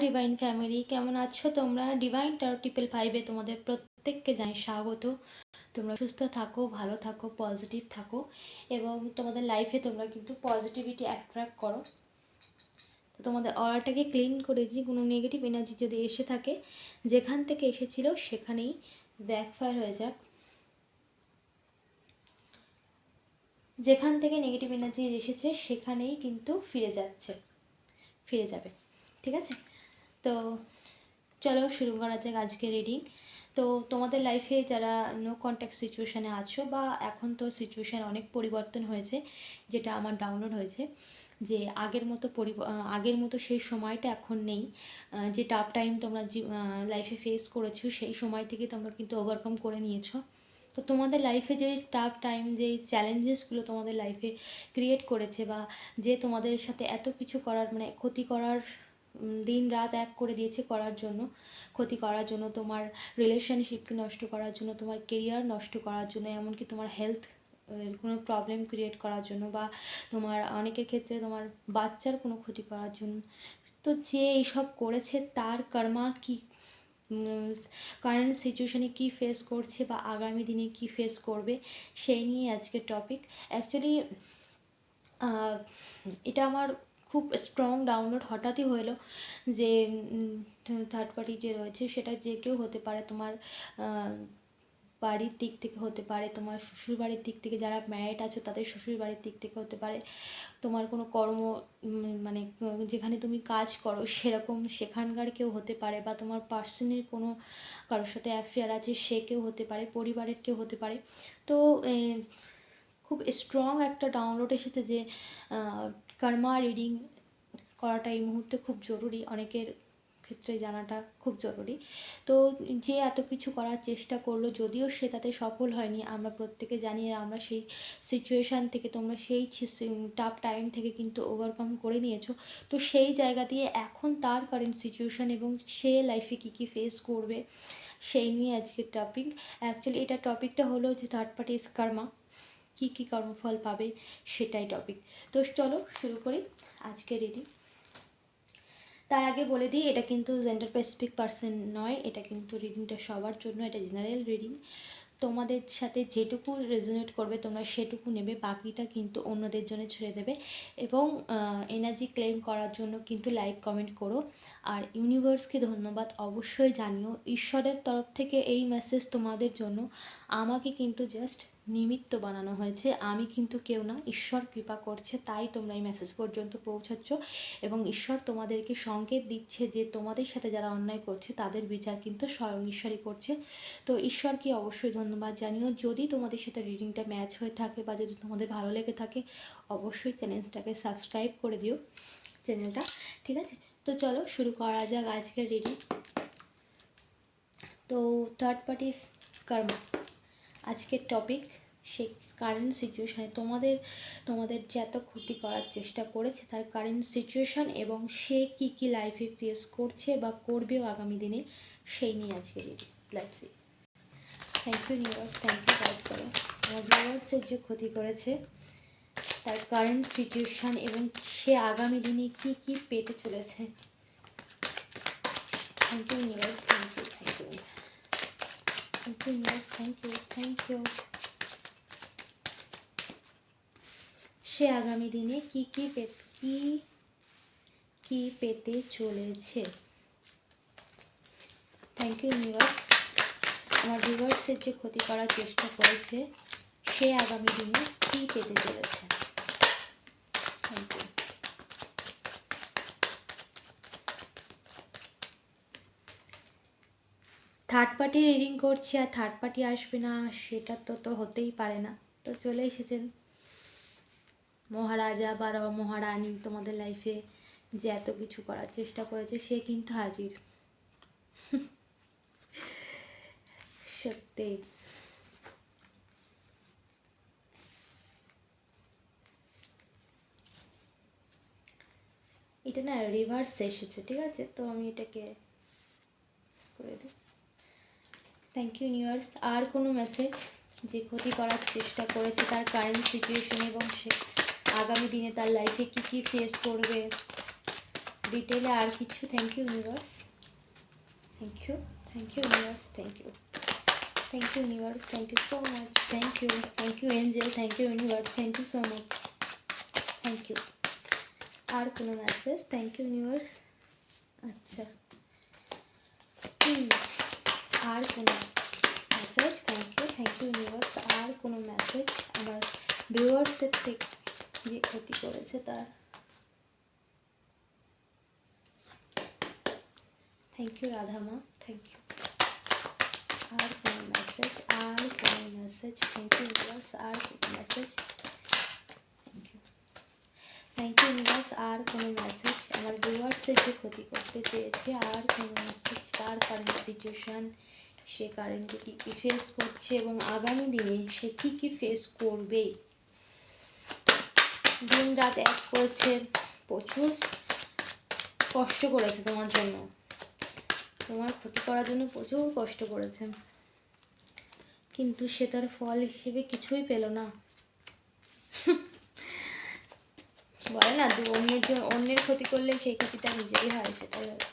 Divine family, কেমন আছো তোমরা? ডিভাইন ট্যারো ট্রিপল ফাইভে তোমাদের প্রত্যেককে জানাই স্বাগত। তোমরা সুস্থ থাকো, ভালো থাকো, পজিটিভ থাকো এবং তোমাদের লাইফে তোমরা কিন্তু পজিটিভিটি অ্যাট্রাক্ট করো। তো তোমাদের অরাটাকে ক্লিন করেছি, কোনো নেগেটিভ এনার্জি যদি এসে থাকে যেখান থেকে এসেছিল সেখানেই ব্যাকফায়ার হয়ে যাক। যেখান থেকে নেগেটিভ এনার্জি এসেছে সেখানেই কিন্তু ফিরে যাবে, ঠিক আছে? তো চলো শুরু করা যাক আজকে রিডিং। তো তোমাদের লাইফে যারা নো কন্ট্যাক্ট সিচুয়েশানে আছো, বা এখন তো সিচুয়েশান অনেক পরিবর্তন হয়েছে, যেটা আমার ডাউনলোড হয়েছে, যে আগের মতো সেই সময়টা এখন নেই। যে টাফ টাইম তোমরা লাইফে ফেস করেছো সেই সময় থেকে তোমরা কিন্তু ওভারকাম করে নিয়েছো। তো তোমাদের লাইফে যে টাফ টাইম, যেই চ্যালেঞ্জেসগুলো তোমাদের লাইফে ক্রিয়েট করেছে, বা যে তোমাদের সাথে এত কিছু করার মানে ক্ষতি করার, দিন রাত এক করে দিয়েছে ক্ষতি করার জন্য, তোমার রিলেশনশিপকে নষ্ট করার জন্য, তোমার কেরিয়ার নষ্ট করার জন্য, এমনকি তোমার হেলথ কোনো প্রবলেম ক্রিয়েট করার জন্য, বা তোমার অনেকের ক্ষেত্রে তোমার বাচ্চার কোনো ক্ষতি করার জন্য। তো যে এইসব করেছে তার কর্মা কি, কারেন্ট সিচুয়েশানে কী ফেস করছে বা আগামী দিনে কী ফেস করবে, সেই নিয়ে আজকের টপিক। অ্যাকচুয়ালি এটা আমার খুব স্ট্রং ডাউনলোড হঠাৎই হলো, যে থার্ড পার্টি যে রয়েছে সেটা যে কেউ হতে পারে, তোমার বাড়ির দিক থেকে হতে পারে, তোমার শ্বশুরবাড়ির দিক থেকে, যারা ম্যারিড আছে তাদের শ্বশুরবাড়ির দিক থেকে হতে পারে, তোমার কোনো কর্ম মানে যেখানে তুমি কাজ করো সেরকম সেখানকার কেউ হতে পারে, বা তোমার পার্সোনাল কোনো কারোর সাথে অ্যাফেয়ার আছে সে কেউ হতে পারে, পরিবারের কেউ হতে পারে। তো খুব স্ট্রং একটা ডাউনলোড এসেছে যে কর্মা রিডিং করাটা এই মুহূর্তে খুব জরুরি, অনেকের ক্ষেত্রে জানাটা খুব জরুরি। তো যে এত কিছু করার চেষ্টা করলো, যদিও সে তাতে সফল হয়নি, আমরা প্রত্যেকে জানি, আমরা সেই সিচুয়েশান থেকে, তোমরা সেই টাফ টাইম থেকে কিন্তু ওভারকাম করে নিয়েছো। তো সেই জায়গা দিয়ে এখন তার কারেন্ট সিচুয়েশান এবং সে লাইফে কী কী ফেস করবে সেই নিয়ে আজকের টপিক। অ্যাকচুয়ালি এটা টপিকটা হলো যে থার্ড পার্টি কর্মা কী কী কর্মফল পাবে, সেটাই টপিক। তো চলো শুরু করি আজকে রিডিং। তার আগে বলে দিই, এটা কিন্তু জেন্ডার স্পেসিফিক পার্সন নয়, এটা কিন্তু রিডিংটা সবার জন্য, এটা জেনারেল রিডিং। তোমাদের সাথে যেটুকু রেজোনেট করবে তোমরা সেটুকু নেবে, বাকিটা কিন্তু অন্যদের জন্য ছেড়ে দেবে। এবং এনার্জি ক্লেম করার জন্য কিন্তু লাইক কমেন্ট করো। আর ইউনিভার্সকে ধন্যবাদ অবশ্যই জানিও, ঈশ্বরের তরফ থেকে এই মেসেজ তোমাদের জন্য। আমাকে কিন্তু জাস্ট নিমিত্ত বানানো হয়েছে, আমি কিন্তু কেউ না, ঈশ্বর কৃপা করছে, তাই তোমরা এই মেসেজ পর্যন্ত পৌঁছাচ্ছ। এবং ঈশ্বর তোমাদেরকে সংকেত দিচ্ছে যে তোমাদের সাথে যারা অন্যায় করছে তাদের বিচার কিন্তু স্বয়ং ঈশ্বরই করছে। তো ঈশ্বরকে অবশ্যই ধন্যবাদ জানিও। যদি তোমাদের সাথে রিডিংটা ম্যাচ হয়ে থাকে বা যদি তোমাদের ভালো লেগে থাকে, অবশ্যই চ্যানেলটাকে সাবস্ক্রাইব করে দিও, চ্যানেলটা, ঠিক আছে? তো চলো শুরু করা যাক আজকের রিডিং। তো থার্ড পার্টি কর্মা আজকের টপিক। সেই কারেন্ট সিচুয়েশানে তোমাদের যে এত ক্ষতি করার চেষ্টা করেছে তার কারেন্ট সিচুয়েশান, এবং সে কী কী লাইফে ফেস করছে বা করবেও আগামী দিনে, সেই নিয়ে আজকে reading. Let's see. Thank you universe, thank you guide করো। আমার ভিউয়ার্সের যে ক্ষতি করেছে তার কারেন্ট সিচুয়েশান এবং সে আগামী দিনে কী কী পেতে চলেছে। Thank you universe, thank you, thank you, thank you universe, thank you, thank you. সে আগামী দিনে কী পেতে চলেছে। Thank you universe. আমার ভিউয়ার্সের যে ক্ষতি করার চেষ্টা করেছে সে আগামী দিনে কী পেতে চলেছে। Thank you. Third party reading করছি আর থার্ড পার্টি আসবে না, সেটা তো হতেই পারে না। তো চলে এসেছেন মহারাজা বা মহারানী, তোমাদের লাইফে যে এত কিছু করার চেষ্টা করেছে সে কিন্তু হাজির। সত্যি এটা না রিভার্স এসেছে, ঠিক আছে? তো আমি এটাকে করে দিই। Thank you universe. আর কোনো মেসেজ, যে ক্ষতি করার চেষ্টা করেছে তার কারেন্ট সিচুয়েশন এবং সে আগামী দিনে তার লাইফে কী কী ফেস করবে, ডিটেলে আর কিছু? Thank you universe, thank you, thank you universe, thank you, thank you universe, thank you so much, thank you angel, thank you universe, thank you so much, thank you. আর কোনো মেসেজ? Thank you universe. আচ্ছা, আর কোনো message? Thank you universe. আর কোনো message আমার ভিউয়ার্সের থেকে যে ক্ষতি করেছে তার? Thank you Radhama, thank you. আর কোনো মেসেজ? আর কোনো মেসেজ? Thank you universe. আর কোনো message? Thank you, thank you universe. আর কোনো মেসেজ আমার ভিউয়ার্সের যে ক্ষতি করতে চেয়েছে? আর কোনো মেসেজ? তার কারেন্ট সিচুয়েশান, সে কারেন্টে কী কী ফেস করছে এবং আগামী দিনে সে কী কী ফেস করবে। দিন রাত এক করেছে, প্রচুর কষ্ট করেছে তোমার জন্য, তোমার ক্ষতি করার জন্য প্রচুর কষ্ট করেছে, কিন্তু সে তার ফল হিসেবে কিছুই পেল না। বলে না, অন্যের ক্ষতি করলে সেই ক্ষতিটা নিজেরই হয়, সেটাই হচ্ছে।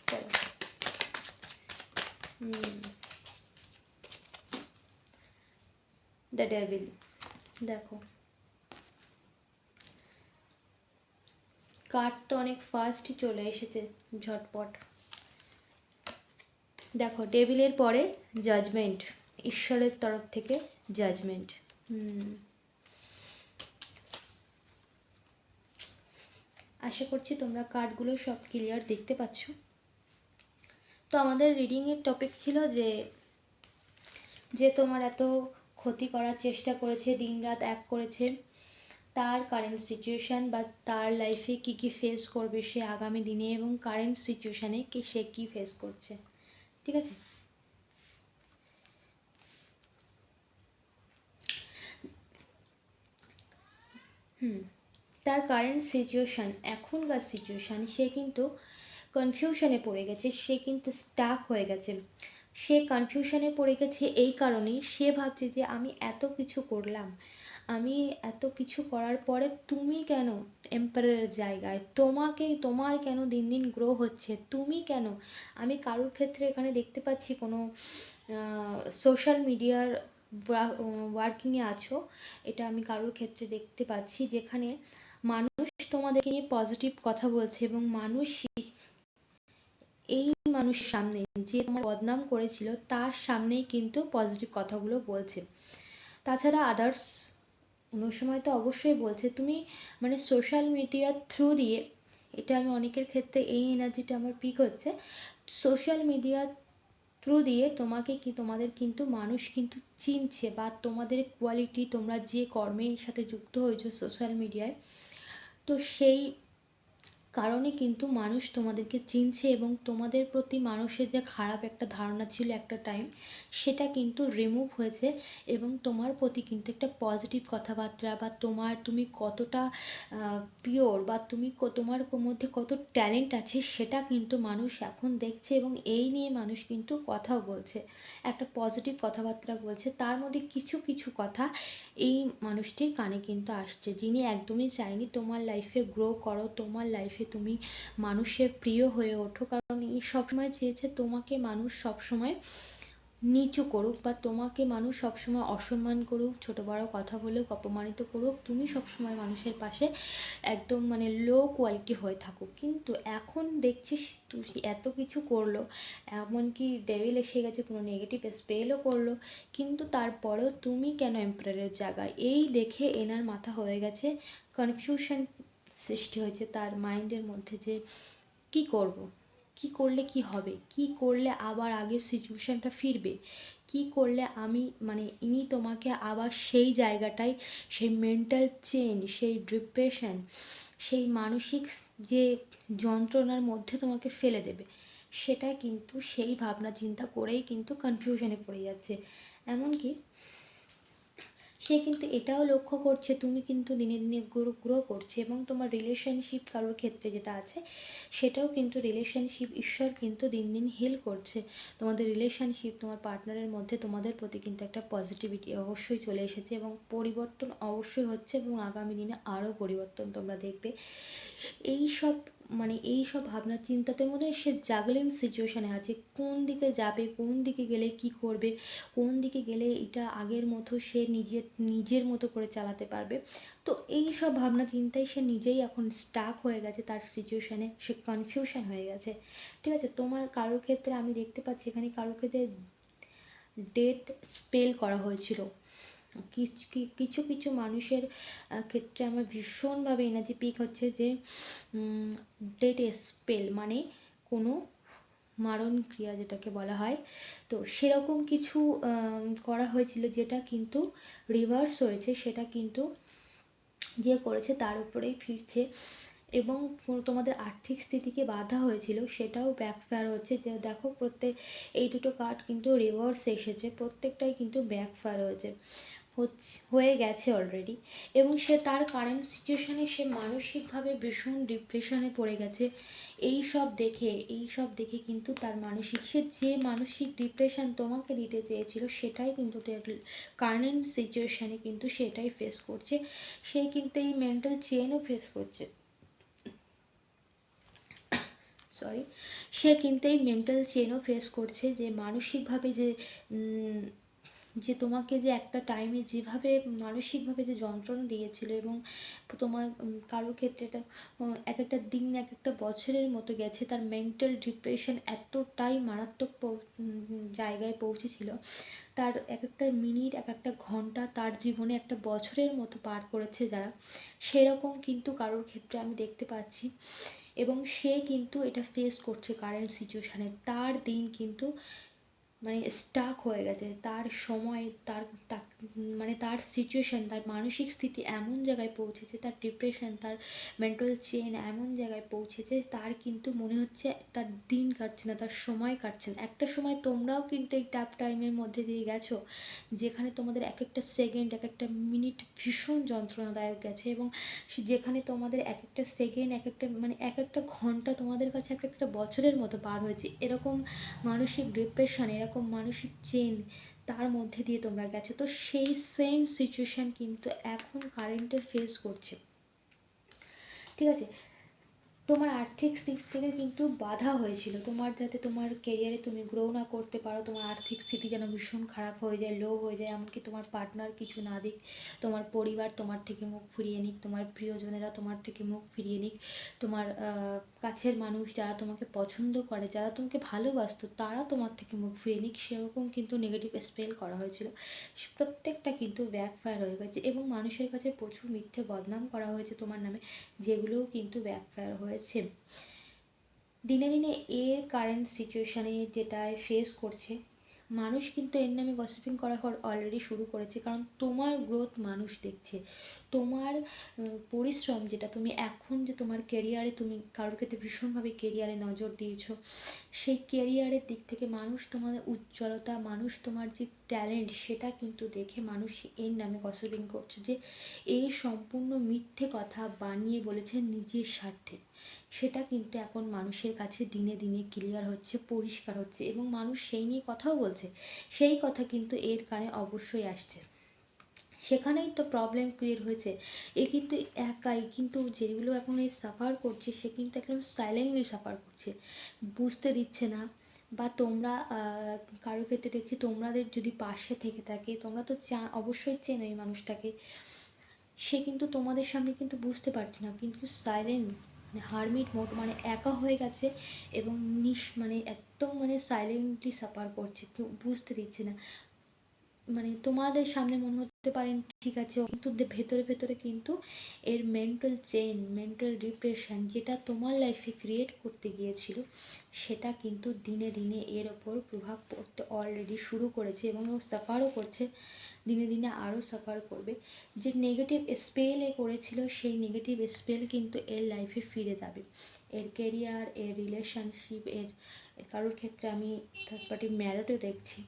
চলো, দ্য ডেভিল। দেখো, কার্ড তো অনেক ফাস্টই চলে এসেছে, ঝটপট। দেখো, ডেভিলের পরে জাজমেন্ট, ঈশ্বরের তরফ থেকে জাজমেন্ট। আশা করছি তোমরা কার্ডগুলো সব ক্লিয়ার দেখতে পাচ্ছ। তো আমাদের রিডিংয়ের টপিক ছিল যে তোমার এত ক্ষতি করার চেষ্টা করেছে, দিনরাত এক করেছে, তার কারেন্ট সিচুয়েশান বা তার লাইফে কী কী ফেস করবে সে আগামী দিনে, এবং কারেন্ট সিচুয়েশানে সে কী ফেস করছে। ঠিক আছে, তার কারেন্ট সিচুয়েশান, এখনকার সিচুয়েশান, সে কিন্তু কনফিউশনে পড়ে গেছে, সে কিন্তু স্টাক হয়ে গেছে। সে কনফিউশনে পড়ে গেছে এই কারণেই, সে ভাবছে যে আমি এত কিছু করলাম, আমি এত কিছু করার পরে তুমি কেন এম্পায়ারের জায়গায়, তোমার কেন দিন দিন গ্রো হচ্ছে, তুমি কেন? আমি কারোর ক্ষেত্রে এখানে দেখতে পাচ্ছি কোনো সোশ্যাল মিডিয়ার ওয়ার্কিংয়ে আছো, এটা আমি কারোর ক্ষেত্রে দেখতে পাচ্ছি, যেখানে মানুষ তোমাদেরকে নিয়ে পজিটিভ কথা বলছে, এবং এই মানুষের সামনে যে তোমার বদনাম করেছিল তার সামনেই কিন্তু পজিটিভ কথাগুলো বলছে। তাছাড়া আদার্স কোনো সময় তো অবশ্যই বলছে, তুমি মানে সোশ্যাল মিডিয়ার থ্রু দিয়ে, এটা আমি অনেকের ক্ষেত্রে এই এনার্জিটা আমার পিক হচ্ছে, সোশ্যাল মিডিয়ার থ্রু দিয়ে তোমাদের কিন্তু মানুষ কিন্তু চিনছে, বা তোমাদের কোয়ালিটি, তোমরা যে কর্মের সাথে যুক্ত হয়েছো সোশ্যাল মিডিয়ায়, তো সেই কারণে কিন্তু মানুষ তোমাদেরকে চিনছে, এবং তোমাদের প্রতি মানুষের যে খারাপ একটা ধারণা ছিল একটা টাইম, সেটা কিন্তু রিমুভ হয়েছে, এবং তোমার প্রতি কিন্তু একটা পজিটিভ কথাবার্তা, বা তুমি কতটা পিওর, বা তোমার মধ্যে কত ট্যালেন্ট আছে, সেটা কিন্তু মানুষ এখন দেখছে, এবং এই নিয়ে মানুষ কিন্তু কথাও বলছে, একটা পজিটিভ কথাবার্তা বলছে। তার মধ্যে কিছু কিছু কথা এই মানুষটির কানে কিন্তু আসছে, যিনি একদমই চায়নি তোমার লাইফে গ্রো করো, তোমার লাইফে তুমি মানুষের প্রিয় হয়ে ওঠো, কারণ এই সবসময় চেয়েছে তোমাকে মানুষ সবসময় নিচু করুক, বা তোমাকে মানুষ সবসময় অসম্মান করুক, ছোটো বড়ো কথা বলুক, অপমানিত করুক, তুমি সবসময় মানুষের পাশে একদম মানে লো কোয়ালিটি হয়ে থাকো। কিন্তু এখন দেখছিস তুই এত কিছু করলো, এমনকি ডেভিল এসে গেছে, কোনো নেগেটিভ স্পেলও করলো, কিন্তু তারপরেও তুমি কেন এম্পায়ারের জায়গায়, এই দেখে এনার মাথা হয়ে গেছে কনফিউশন সৃষ্টি হয়েছে তার মাইন্ডের মধ্যে, যে কি করব, কি করলে কি হবে, কি করলে আবার আগের সিচুয়েশানটা ফিরবে, কি করলে আমি মানে ইনি তোমাকে আবার সেই জায়গাটায়, সেই মেন্টাল চেঞ্জ, সেই ডিপ্রেশন, সেই মানসিক যে যন্ত্রণার মধ্যে তোমাকে ফেলে দেবে, সেটা কিন্তু সেই ভাবনা চিন্তা করেই কিন্তু কনফিউশনে পড়ে যাচ্ছে। এমনকি সে কিন্তু এটাও লক্ষ্য করছে তুমি কিন্তু দিনে দিনে গ্রো করছে, এবং তোমার রিলেশনশিপ কারোর ক্ষেত্রে যেটা আছে, সেটাও কিন্তু রিলেশনশিপ ঈশ্বর কিন্তু দিন দিন হিল করছে তোমাদের রিলেশনশিপ, তোমার পার্টনারের মধ্যে তোমাদের প্রতি কিন্তু একটা পজিটিভিটি অবশ্যই চলে এসেছে, এবং পরিবর্তন অবশ্যই হচ্ছে, এবং আগামী দিনে আরও পরিবর্তন তোমরা দেখবে। এই সব মানে এই সব ভাবনা চিন্তাতে মধ্যে সে জাগলিং সিচুয়েশানে আছে, কোন দিকে যাবে, কোন দিকে গেলে কি করবে, কোন দিকে গেলে এটা আগের মতো সে নিজের মতো করে চালাতে পারবে। তো এই সব ভাবনা চিন্তায় সে নিজেই এখন স্টাক হয়ে গেছে, তার সিচুয়েশানে সে কনফিউশন হয়ে গেছে। ঠিক আছে, তোমার কারোর ক্ষেত্রে আমি দেখতে পাচ্ছি এখানে কারোর ক্ষেত্রে ডেথ স্পেল করা হয়েছিল। কিছু কিছু মানুষের ক্ষেত্রে আমার ভীষণভাবে এনার্জি পিক হচ্ছে যে ডেথ স্পেল মানে কোনো মারণ ক্রিয়া যেটাকে বলা হয়, তো সেরকম কিছু করা হয়েছিল, যেটা কিন্তু রিভার্স হয়েছে, সেটা কিন্তু যে করেছে তার উপরেই ফিরছে। এবং তোমাদের আর্থিক স্থিতিকে বাধা হয়েছিল সেটাও ব্যাকফায়ার হচ্ছে, যে দেখো এই দুটো কার্ড কিন্তু রিভার্স এসেছে, প্রত্যেকটাই কিন্তু ব্যাকফায়ার হয়ে গেছে অলরেডি। এবং সে তার কারেন্ট সিচুয়েশানে সে মানসিকভাবে ভীষণ ডিপ্রেশনে পড়ে গেছে। এই সব দেখে কিন্তু তার সে যে মানসিক ডিপ্রেশন তোমাকে দিতে চেয়েছিল সেটাই কিন্তু কারেন্ট সিচুয়েশানে কিন্তু সেটাই ফেস করছে। সে কিন্তু এই মেন্টাল চেনও ফেস করছে, সে কিন্তু এই মেন্টাল চেনও ফেস করছে, যে মানসিকভাবে যে তোমাকে যে একটা টাইমে যেভাবে মানসিকভাবে যে যন্ত্রণা দিয়েছিল, এবং তোমার কারোর ক্ষেত্রে এটা এক একটা দিন এক একটা বছরের মতো গেছে, তার মেন্টাল ডিপ্রেশন এতটাই মারাত্মক জায়গায় পৌঁছেছিল, তার এক একটা মিনিট এক একটা ঘন্টা তার জীবনে একটা বছরের মতো পার করেছে যারা, সেরকম কিন্তু কারোর ক্ষেত্রে আমি দেখতে পাচ্ছি। এবং সে কিন্তু এটা ফেস করছে কারেন্ট সিচুয়েশানে, তার দিন কিন্তু মানে স্টাক হয়ে গেছে, তার সময় মানে তার সিচুয়েশান, তার মানসিক স্থিতি এমন জায়গায় পৌঁছেছে, তার ডিপ্রেশন, তার মেন্টাল চেন এমন জায়গায় পৌঁছেছে, তার কিন্তু মনে হচ্ছে তার দিন কাটছে না, তার সময় কাটছে না। একটা সময় তোমরাও কিন্তু এই টাফ টাইমের মধ্যে দিয়ে গেছো, যেখানে তোমাদের এক একটা সেকেন্ড এক একটা মিনিট ভীষণ যন্ত্রণাদায়ক গেছে, এবং যেখানে তোমাদের এক একটা সেকেন্ড এক একটা ঘন্টা তোমাদের কাছে এক একটা বছরের মতো পার হয়েছে। এরকম মানসিক ডিপ্রেশন, এরকম মানসিক চেন তার মধ্যে দিয়ে তোমরা গেছো। তো সেই সেম সিচুয়েশান কিন্তু এখন কারেন্টে ফেস করছে। ঠিক আছে, তোমার আর্থিক দিক থেকে কিন্তু বাধা হয়েছিল, তোমার যাতে তোমার কেরিয়ারে তুমি গ্রো না করতে পারো, তোমার আর্থিক স্থিতি যেন ভীষণ খারাপ হয়ে যায়, লো হয়ে যায়, এমনকি তোমার পার্টনার কিছু না দিক, তোমার পরিবার তোমার থেকে মুখ ফিরিয়ে নিক, তোমার প্রিয়জনেরা তোমার থেকে মুখ ফিরিয়ে নিক, তোমার কাছের মানুষ যারা তোমাকে পছন্দ করে, যারা তোমাকে ভালোবাসতো, তারা তোমার থেকে মুখ ফিরিয়ে নিক, সেরকম কিন্তু নেগেটিভ স্পেল করা হয়েছিল। প্রত্যেকটা কিন্তু ব্যাকফায়ার হয়ে গেছে, এবং মানুষের কাছে প্রচুর মিথ্যে বদনাম করা হয়েছে তোমার নামে, যেগুলোও কিন্তু ব্যাকফায়ার হয়েছে। দিনে দিনে এর কারেন্ট সিচুয়েশানে যেটায় ফেস করছে, মানুষ কিন্তু এর নামে গসিপিং করা অলরেডি শুরু করেছে, কারণ তোমার গ্রোথ মানুষ দেখছে, তোমার পরিশ্রম, যেটা তুমি এখন যে তোমার কেরিয়ারে তুমি কারোর ক্ষেত্রে ভীষণভাবে কেরিয়ারে নজর দিয়েছো, সেই কেরিয়ারের দিক থেকে মানুষ তোমার উজ্জ্বলতা, মানুষ তোমার যে ট্যালেন্ট, সেটা কিন্তু দেখে মানুষ এর নামে গসিপিং করছে, যে এই সম্পূর্ণ মিথ্যে কথা বানিয়ে বলেছে নিজের স্বার্থে। সেটা কিন্তু এখন মানুষের কাছে দিনে দিনে ক্লিয়ার হচ্ছে, পরিষ্কার হচ্ছে, এবং মানুষ সেই নিয়ে কথাও বলছে, সেই কথা কিন্তু এর কানে অবশ্যই আসছে। সেখানেই তো প্রবলেম ক্রিয়েট হয়েছে। এ কিন্তু একাই কিন্তু যেগুলো এখন এই সাফার করছে, সে কিন্তু একদম সাইলেন্টলি সাফার করছে, বুঝতে দিচ্ছে না। বা তোমরা কারো ক্ষেত্রে দেখছি তোমাদের যদি পাশে থেকে থাকে, তোমরা তো অবশ্যই চেনো এই মানুষটাকে, সে কিন্তু তোমাদের সামনে কিন্তু বুঝতে পারছে না, কিন্তু সাইলেন্ট হারমিট মোড মানে একা হয়ে গেছে, এবং একদম সাইলেন্টলি সাফার করছে, বুঝতে দিচ্ছে না। তোমাদের সামনে মনে হতে পারেন ঠিক আছে, কিন্তু ভেতরে ভেতরে কিন্তু এর মেন্টাল চেন, মেন্টাল ডিপ্রেশন যেটা তোমার লাইফে ক্রিয়েট করতে গিয়েছিল, সেটা কিন্তু দিনে দিনে এর ওপর প্রভাব পড়তে অলরেডি শুরু করেছে, এবং ও সাফারও করছে, দিনে দিনে আরও সাফার করবে। যে নেগেটিভ স্পেল এ করেছিল, সেই নেগেটিভ স্পেল কিন্তু এর লাইফে ফিরে যাবে। এর কেরিয়ার, এর রিলেশনশিপ, কারোর ক্ষেত্রে আমি থার্ড পার্টি ম্যারেডও দেখছি,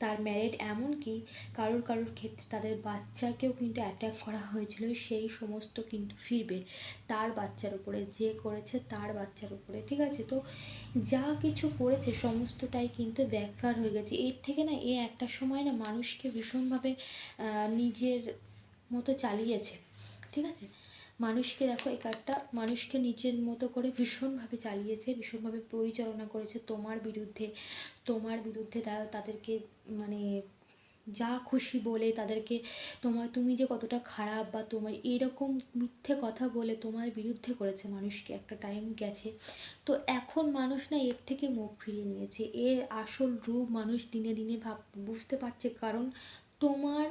তার ম্যারেড, এমনকি কারোর ক্ষেত্রে তাদের বাচ্চাকেও কিন্তু অ্যাটাক করা হয়েছিল, সেই সমস্ত কিন্তু ফিরবে তার বাচ্চার উপরে, যে করেছে তার বাচ্চার উপরে। ঠিক আছে, তো যা কিছু করেছে সমস্তটাই কিন্তু ব্যাকফায়ার হয়ে গেছে। এর থেকে না একটা সময় না মানুষকে ভীষণভাবে নিজের মতো চালিয়েছে। ঠিক আছে, মানুষকে দেখো, এই কার্ডটা মানুষকে নিজের মতো করে ভীষণভাবে চালিয়েছে, ভীষণভাবে পরিচালনা করেছে তোমার বিরুদ্ধে তাদেরকে মানে যা খুশি বলে তাদেরকে, তুমি যে কতটা খারাপ বা তোমার এরকম মিথ্যে কথা বলে তোমার বিরুদ্ধে করেছে মানুষকে, একটা টাইম গেছে। তো এখন মানুষ না এর থেকে মুখ ফিরিয়ে নিয়েছে, এর আসল রূপ মানুষ দিনে দিনে বুঝতে পারছে। কারণ তোমার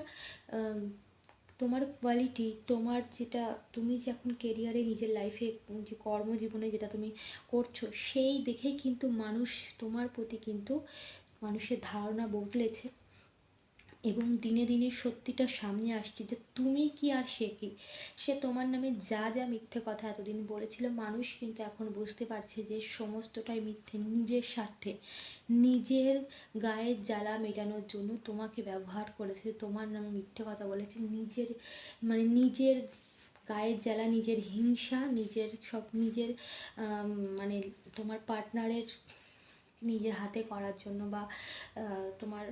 তোমার কোয়ালিটি, তোমার যেটা তুমি যে এখন কেরিয়ারে নিজের লাইফে যে কর্মজীবনে যেটা তুমি করছো, সেই দেখেই কিন্তু মানুষ তোমার প্রতি কিন্তু মানুষের ধারণা বদলেছে। এবং দিনে দিনে সত্যিটা সামনে আসছে যে তুমি কি আর সে কি। সে তোমার নামে যা যা মিথ্যে কথা এতদিন বলেছিল, মানুষ কিন্তু এখন বুঝতে পারছে যে সমস্তটাই মিথ্যে। নিজের স্বার্থে, নিজের গায়ের জ্বালা মেটানোর জন্য তোমাকে ব্যবহার করেছে, তোমার নামে মিথ্যে কথা বলেছে, নিজের গায়ের জ্বালা, নিজের হিংসা, নিজের মানে তোমার পার্টনারের নিজের হাতে করার জন্য, বা তোমার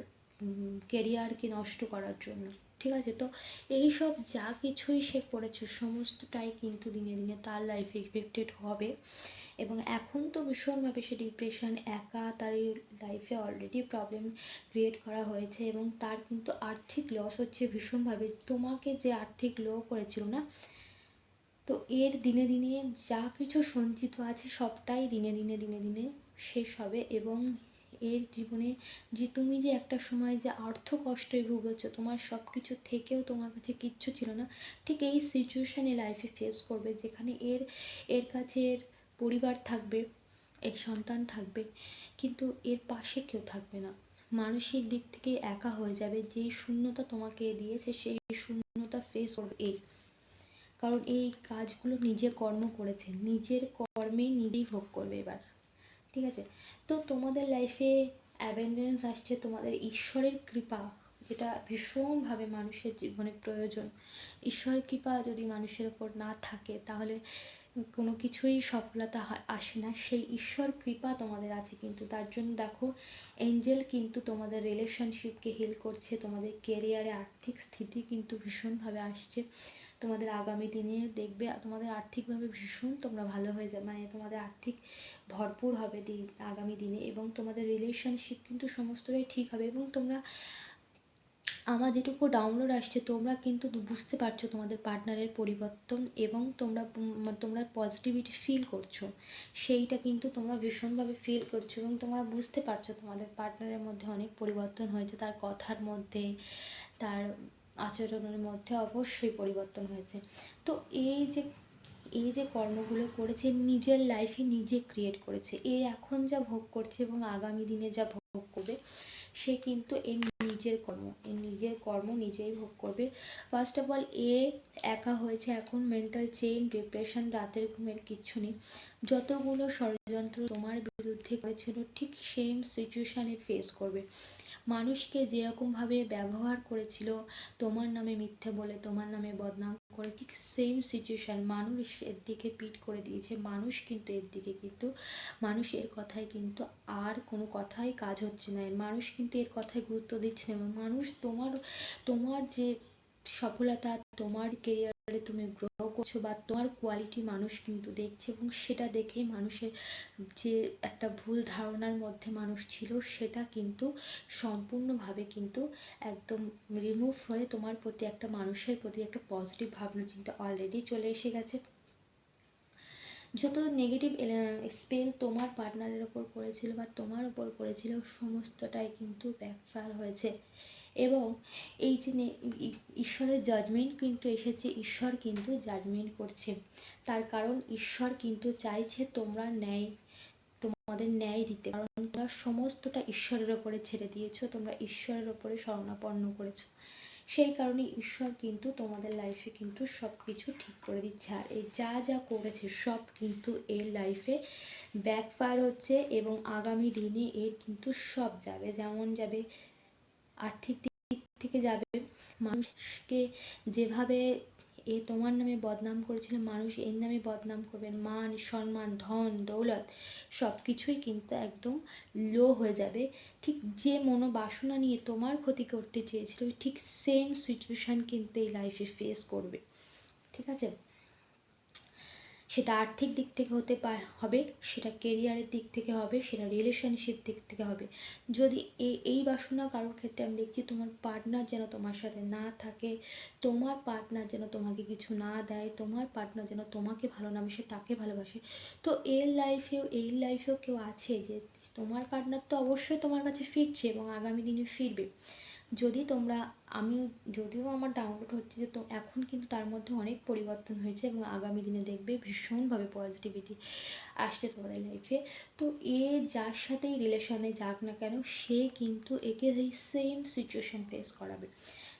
কেরিয়ারকে নষ্ট করার জন্য। ঠিক আছে, তো এই সব যা কিছুই সে করেছে সমস্তটাই কিন্তু দিনে দিনে তার লাইফে ইফেক্টেড হবে। এবং এখন তো ভীষণভাবে সে ডিপ্রেশন, একা, তার লাইফে অলরেডি প্রবলেম ক্রিয়েট করা হয়েছে এবং তার কিন্তু আর্থিক লস হচ্ছে ভীষণভাবে। তোমাকে যে আর্থিক লো করেছিল না, তো এর দিনে দিনে যা কিছু সঞ্চিত আছে সবটাই দিনে দিনে শেষ হবে। এবং এর জীবনে যে তুমি যে একটা সময় যে অর্থ কষ্টে ভুগেছো, তোমার সব কিছু থেকেও তোমার কাছে কিচ্ছু ছিল না, ঠিক এই সিচুয়েশানে লাইফে ফেস করবে, যেখানে এর কাছে এর পরিবার থাকবে, এর সন্তান থাকবে, কিন্তু এর পাশে কেউ থাকবে না। মানসিক দিক থেকে একা হয়ে যাবে। যেই শূন্যতা তোমাকে দিয়েছে সেই শূন্যতা ফেস করবে কারণ এই কাজগুলো নিজে কর্ম করেছে, নিজের কর্মে নিজেই ভোগ করবে এবার। ঠিক আছে, তো তোমাদের লাইফে অ্যাবেন্ডেন্স আসছে, তোমাদের ঈশ্বরের কৃপা, যেটা ভীষণভাবে মানুষের জীবনে প্রয়োজন। ঈশ্বরের কৃপা যদি মানুষের ওপর না থাকে তাহলে কোনো কিছুই সফলতা আসে না। সেই ঈশ্বর কৃপা তোমাদের আছে, কিন্তু তার জন্য দেখো এঞ্জেল কিন্তু তোমাদের রিলেশনশিপকে হিল করছে, তোমাদের কেরিয়ারে আর্থিক স্থিতি কিন্তু ভীষণভাবে আসছে। তোমাদের আগামী দিনে দেখবে তোমাদের আর্থিকভাবে ভীষণ তোমরা ভালো হয়ে যাবে, মানে তোমাদের আর্থিক ভরপুর হবে আগামী দিনে। এবং তোমাদের রিলেশনশিপ কিন্তু সমস্তটাই ঠিক হবে। এবং তোমরা, আমার যেটুকু ডাউনলোড আসছে, তোমরা কিন্তু বুঝতে পারছো তোমাদের পার্টনারের পরিবর্তন এবং তোমরা পজিটিভিটি ফিল করছো, সেইটা কিন্তু তোমরা ভীষণভাবে ফিল করছো এবং তোমরা বুঝতে পারছো তোমাদের পার্টনারের মধ্যে অনেক পরিবর্তন হয়েছে, তার কথার মধ্যে, তার আচরণের মধ্যে অবশ্যই পরিবর্তন হয়েছে। তো এই যে কর্মগুলো করেছে, নিজের লাইফে নিজে ক্রিয়েট করেছে, এখন যা ভোগ করছে এবং আগামী দিনে যা ভোগ করবে, সে কিন্তু নিজের কর্ম নিজেই ভোগ করবে। ফার্স্ট অফ অল একা হয়েছে, এখন মেন্টাল চেইন, ডিপ্রেশন, রাতের ঘুমের কিচ্ছু নেই। যতগুলো ষড়যন্ত্র তোমার বিরুদ্ধে করেছিল ঠিক সেম সিচুয়েশানে ফেস করবে। মানুষকে যেরকমভাবে ব্যবহার করেছিল, তোমার নামে মিথ্যে বলে, তোমার নামে বদনাম করে, ঠিক সেম সিচুয়েশান মানুষ এর দিকে পিট করে দিয়েছে। মানুষ এর কথায় কিন্তু আর কোনো কথাই কাজ হচ্ছে না, মানুষ কিন্তু এর কথায় গুরুত্ব দিচ্ছে না। মানুষ তোমার যে সফলতা, তোমার কেরিয়ারে তুমি গ্রো করছো বা তোমার কোয়ালিটি মানুষ কিন্তু দেখছে, এবং সেটা দেখে মানুষের যে একটা ভুল ধারণার মধ্যে মানুষ ছিল সেটা কিন্তু সম্পূর্ণভাবে কিন্তু একদম রিমুভ হয়ে তোমার প্রতি, একটা মানুষের প্রতি একটা পজিটিভ ভাবনা চিন্তা অলরেডি চলে এসে গেছে। যত নেগেটিভ স্পেল তোমার পার্টনারের ওপর পড়েছিল বা তোমার ওপর পড়েছিল সমস্তটাই কিন্তু ব্যাকফায়ার হয়েছে। এবং এই যে ঈশ্বরের জাজমেন্ট কিন্তু এসেছে, ঈশ্বর কিন্তু জাজমেন্ট করছে, তার কারণ ঈশ্বর কিন্তু চাইছে তোমাদের ন্যায় দিতে, কারণ তোমরা সমস্তটা ঈশ্বরের ওপরে ছেড়ে দিয়েছো, তোমরা ঈশ্বরের ওপরে শরণাপন্ন করেছো। সেই কারণে ঈশ্বর কিন্তু তোমাদের লাইফে কিন্তু সব কিছু ঠিক করে দিচ্ছে। আর এই যা যা করেছে সব কিন্তু এর লাইফে ব্যাকফায়ার হচ্ছে এবং আগামী দিনে এর কিন্তু সব যাবে, যেমন যাবে আর্থিক দিক থেকে যাবে, মানুষকে যেভাবে তোমার নামে বদনাম করেছিল, মানুষ এর নামে বদনাম করবে, মান সম্মান ধন দৌলত সব কিছুই কিন্তু একদম লো হয়ে যাবে। ঠিক যে মনোবাসনা নিয়ে তোমার ক্ষতি করতে চেয়েছিল, ঠিক সেম সিচুয়েশান কিন্তু এই লাইফে ফেস করবে। ঠিক আছে, সেটা আর্থিক দিক থেকে হবে, সেটা কেরিয়ারের দিক থেকে হবে, সেটা রিলেশনশিপ দিক থেকে হবে। যদি এই বাসনা কারোর ক্ষেত্রে আমি দেখছি তোমার পার্টনার যেন তোমার সাথে না থাকে, তোমার পার্টনার যেন তোমাকে কিছু না দেয়, তোমার পার্টনার যেন তোমাকে ভালো না বাসে, তাকে ভালোবাসে। তো এই লাইফেও কেউ আছে যে তোমার পার্টনার তো অবশ্যই তোমার কাছে ফিরছে এবং আগামী দিনে ফিরবে। যদি তোমরা যদিও আমার ডাউনলোড হচ্ছে যে তো এখন কিন্তু তার মধ্যে অনেক পরিবর্তন হয়েছে এবং আগামী দিনে দেখবে ভীষণভাবে পজিটিভিটি আসছে তোমাদের লাইফে। তো যার সাথেই রিলেশনে যাক না কেন, সে কিন্তু একে এই সেম সিচুয়েশান ফেস করাবে।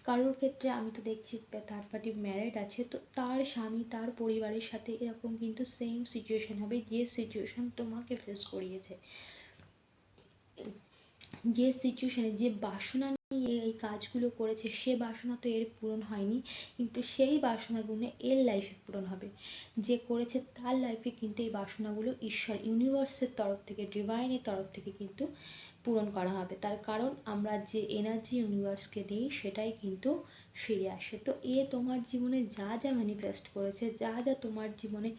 কারোর ক্ষেত্রে আমি তো দেখছি থার্ড পার্টি ম্যারিড আছে, তো তার স্বামী তার পরিবারের সাথে এরকম কিন্তু সেম সিচুয়েশান হবে, যে সিচুয়েশান তোমাকে ফেস করিয়েছে, যে সিচুয়েশানে যে বাসনা নিয়ে এই কাজগুলো করেছে, সে বাসনা তো এর পূরণ হয়নি, কিন্তু সেই বাসনাগুলো এর লাইফে পূরণ হবে। যে করেছে তার লাইফে কিন্তু এই বাসনাগুলো ঈশ্বর ইউনিভার্সের তরফ থেকে, ডিভাইনের তরফ থেকে কিন্তু পূরণ করা হবে। তার কারণ আমরা যে এনার্জি ইউনিভার্সকে দিই সেটাই কিন্তু ফিরে আসে। তো তোমার জীবনে যা যা ম্যানিফেস্ট করেছে, যা যা তোমার জীবনে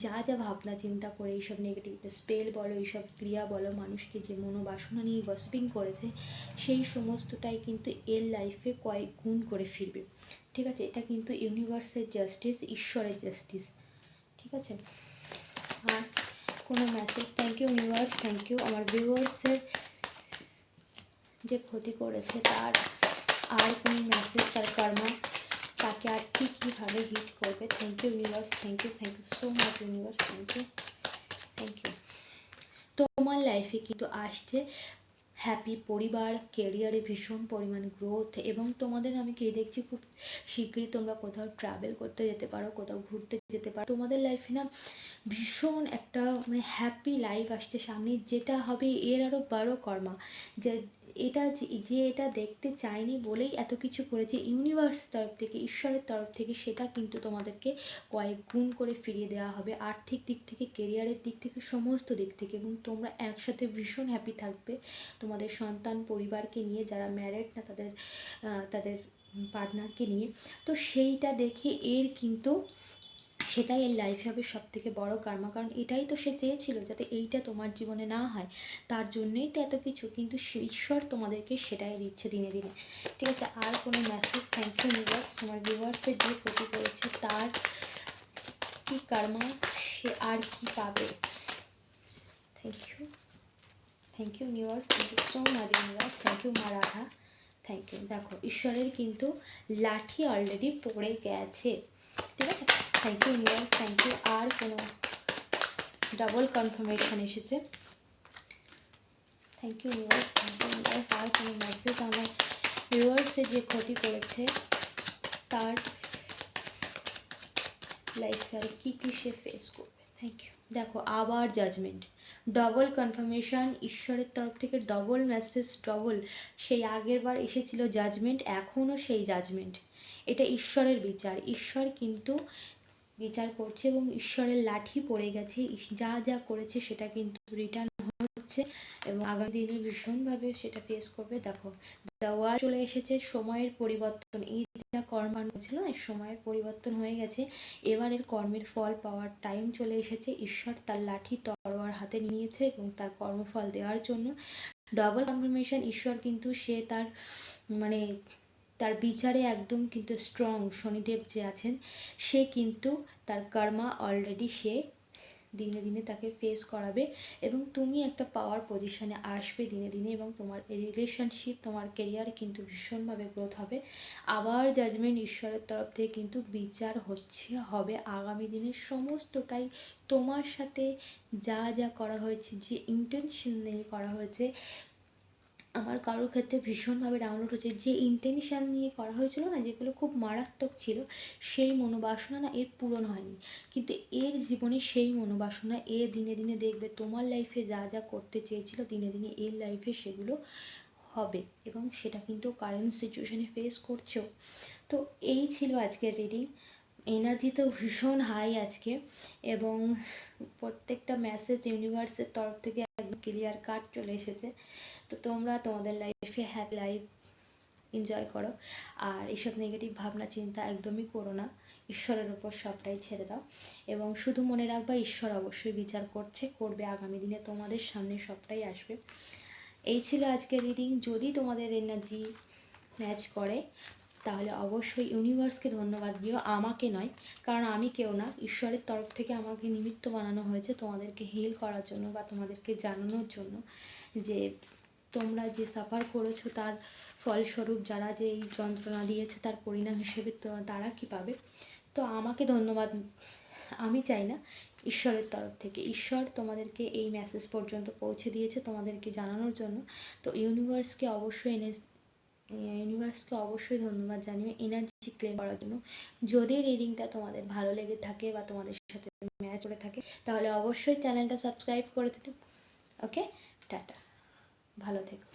যা যা ভাবনা চিন্তা করে, এইসব নেগেটিভ স্পেল বলো, এইসব ক্রিয়া বলো, মানুষকে যে মনোবাসনা নিয়ে গসিপিং করেছে, সেই সমস্তটাই কিন্তু এর লাইফে কয়েক গুণ করে ফিরবে। ঠিক আছে, এটা কিন্তু ইউনিভার্সের জাস্টিস, ঈশ্বরের জাস্টিস। ঠিক আছে, আর কোনো message? Thank you universe, thank you আমার ভিউয়ার্সের যে ক্ষতি করেছে তার আর কোনো মেসেজ, তার কর্মা তাকে আর কীভাবে হিট করবে। Thank you universe, thank you so much universe, thank you. তোমার লাইফে কিন্তু আসছে হ্যাপি পরিবার, কেরিয়ারে ভীষণ পরিমাণ গ্রোথ, এবং তোমাদের আমি কে দেখছি খুব শীঘ্রই তোমরা কোথাও ট্রাভেল করতে যেতে পারো, কোথাও ঘুরতে যেতে পারো। তোমাদের লাইফে না ভীষণ একটা মানে হ্যাপি লাইফ আসছে সামনে, যেটা হবে এর আরও বড় কর্মা। যে এটা দেখতে চায়নি বলেই এত কিছু করেছে ইউনিভার্স তরফ থেকে, ঈশ্বরের তরফ থেকে, সেটা কিন্তু তোমাদেরকে কয়েক গুণ করে ফিরিয়ে দেওয়া হবে, আর্থিক দিক থেকে, কেরিয়ারের দিক থেকে, সমস্ত দিক থেকে। এবং তোমরা একসাথে ভীষণ হ্যাপি থাকবে তোমাদের সন্তান পরিবারকে নিয়ে, যারা ম্যারিড না তাদের পার্টনারকে নিয়ে। তো সেইটা দেখে কিন্তু সেটাই এর লাইফে হবে সব থেকে বড় কর্মা। কারণ এটাই তো সে চেয়েছিল, যাতে এইটা তোমার জীবনে না হয়, তার জন্যই তো এত কিছু, কিন্তু ঈশ্বর তোমাদেরকে সেটাই দিচ্ছে দিনে দিনে। ঠিক আছে, আর কোনো মেসেজ? থ্যাংক ইউ ইউনিভার্স, আমার ভিউয়ার্সের যে ক্ষতি করেছে তার কি কর্মা, সে আর কি পাবে। Thank you universe, thank you so much universe, thank you মা রাধা, থ্যাংক ইউ। দেখো ঈশ্বরের কিন্তু লাঠি অলরেডি পড়ে গেছে। ঠিক আছে, thank you universe, thank you. আর কোনো ডাবল কনফার্মেশন এসেছে। Thank you universe, thank you universe. আর কোনো মেসেজ আমার ভিউয়ার্সে যে ক্ষতি করেছে তার লাইফে আর কী সে ফেস করবে। Thank you. দেখো আবার জাজমেন্ট, ডবল কনফার্মেশন ঈশ্বরের তরফ থেকে, ডবল মেসেজ, ডবল। সেই আগের বার এসেছিল জাজমেন্ট, এখনও সেই জাজমেন্ট। এটা ঈশ্বরের বিচার, ঈশ্বর কিন্তু বিচার করছে এবং ঈশ্বরের লাঠি পড়ে গেছে। যা যা করেছে সেটা কিন্তু রিটার্ন হচ্ছে এবং আগামী দিনে ভীষণভাবে সেটা ফেস করবে। দেখো দেওয়া চলে এসেছে, সময়ের পরিবর্তন, এই যা কর্মানো ছিল না, সময়ের পরিবর্তন হয়ে গেছে, এবারের কর্মের ফল পাওয়ার টাইম চলে এসেছে। ঈশ্বর তার লাঠি তরোয়ার হাতে নিয়েছে এবং তার কর্মফল দেওয়ার জন্য ডবল কনফার্মেশন। ঈশ্বর কিন্তু সে তার বিচারে একদম কিন্তু স্ট্রং। শনিদেব যে আছেন সে কিন্তু তার কর্মা অলরেডি সে দিনে দিনে তাকে ফেস করাবে এবং তুমি একটা পাওয়ার পজিশনে আসবে দিনে দিনে, এবং তোমার রিলেশনশিপ, তোমার কেরিয়ার কিন্তু ভীষণভাবে গ্রোথ হবে। আবার জাজমেন্ট ঈশ্বরের তরফ থেকে কিন্তু বিচার হবে আগামী দিনের সমস্তটাই। তোমার সাথে যা যা করা হয়েছে, যে ইন্টেনশন নিয়ে করা হয়েছে, আমার কারোর ক্ষেত্রে ভীষণভাবে ডাউনলোড হচ্ছে, যে ইন্টেনশন নিয়ে করা হয়েছিল না, যেগুলো খুব মারাত্মক ছিল, সেই মনোবাসনা না এর পূরণ হয়নি, কিন্তু এর জীবনে সেই মনোবাসনা দিনে দিনে দেখবে তোমার লাইফে যা যা করতে চেয়েছিল, দিনে দিনে এর লাইফে সেগুলো হবে এবং সেটা কিন্তু কারেন্ট সিচুয়েশানে ফেস করছো। তো এই ছিল আজকের রিডিং। এনার্জি তো ভীষণ হাই আজকে, এবং প্রত্যেকটা মেসেজ ইউনিভার্সের তরফ থেকে একদম ক্লিয়ার কাট চলে এসেছে। তো তোমরা তোমাদের লাইফে হ্যাপি লাইফ এনজয় করো, আর এইসব নেগেটিভ ভাবনা চিন্তা একদমই করো না। ঈশ্বরের উপর সবটাই ছেড়ে দাও এবং শুধু মনে রাখবা ঈশ্বর অবশ্যই বিচার করবে আগামী দিনে তোমাদের সামনে সবটাই আসবে। এই ছিল আজকের রিডিং। যদি তোমাদের এনার্জি ম্যাচ করে তাহলে অবশ্যই ইউনিভার্সকে ধন্যবাদ দিও, আমাকে নয়, কারণ আমি কেউ না, ঈশ্বরের তরফ থেকে আমাকে নিমিত্ত বানানো হয়েছে তোমাদেরকে হিল করার জন্য বা তোমাদেরকে জানানোর জন্য যে তোমরা যে সাফার করেছো তার ফলস্বরূপ যারা যে এই যন্ত্রণা দিয়েছে তার পরিণাম হিসেবে তারা কী পাবে। তো আমাকে ধন্যবাদ আমি চাই না, ঈশ্বরের তরফ থেকে ঈশ্বর তোমাদেরকে এই মেসেজ পর্যন্ত পৌঁছে দিয়েছে তোমাদেরকে জানানোর জন্য। তো ইউনিভার্সকে অবশ্যই ধন্যবাদ জানিয়ে এনার্জি ক্লেম করার জন্য। যদি রিডিংটা তোমাদের ভালো লেগে থাকে বা তোমাদের সাথে ম্যাচ করে থাকে তাহলে অবশ্যই চ্যানেলটা সাবস্ক্রাইব করে দিতে। ওকে, টাটা, ভালো থেকো।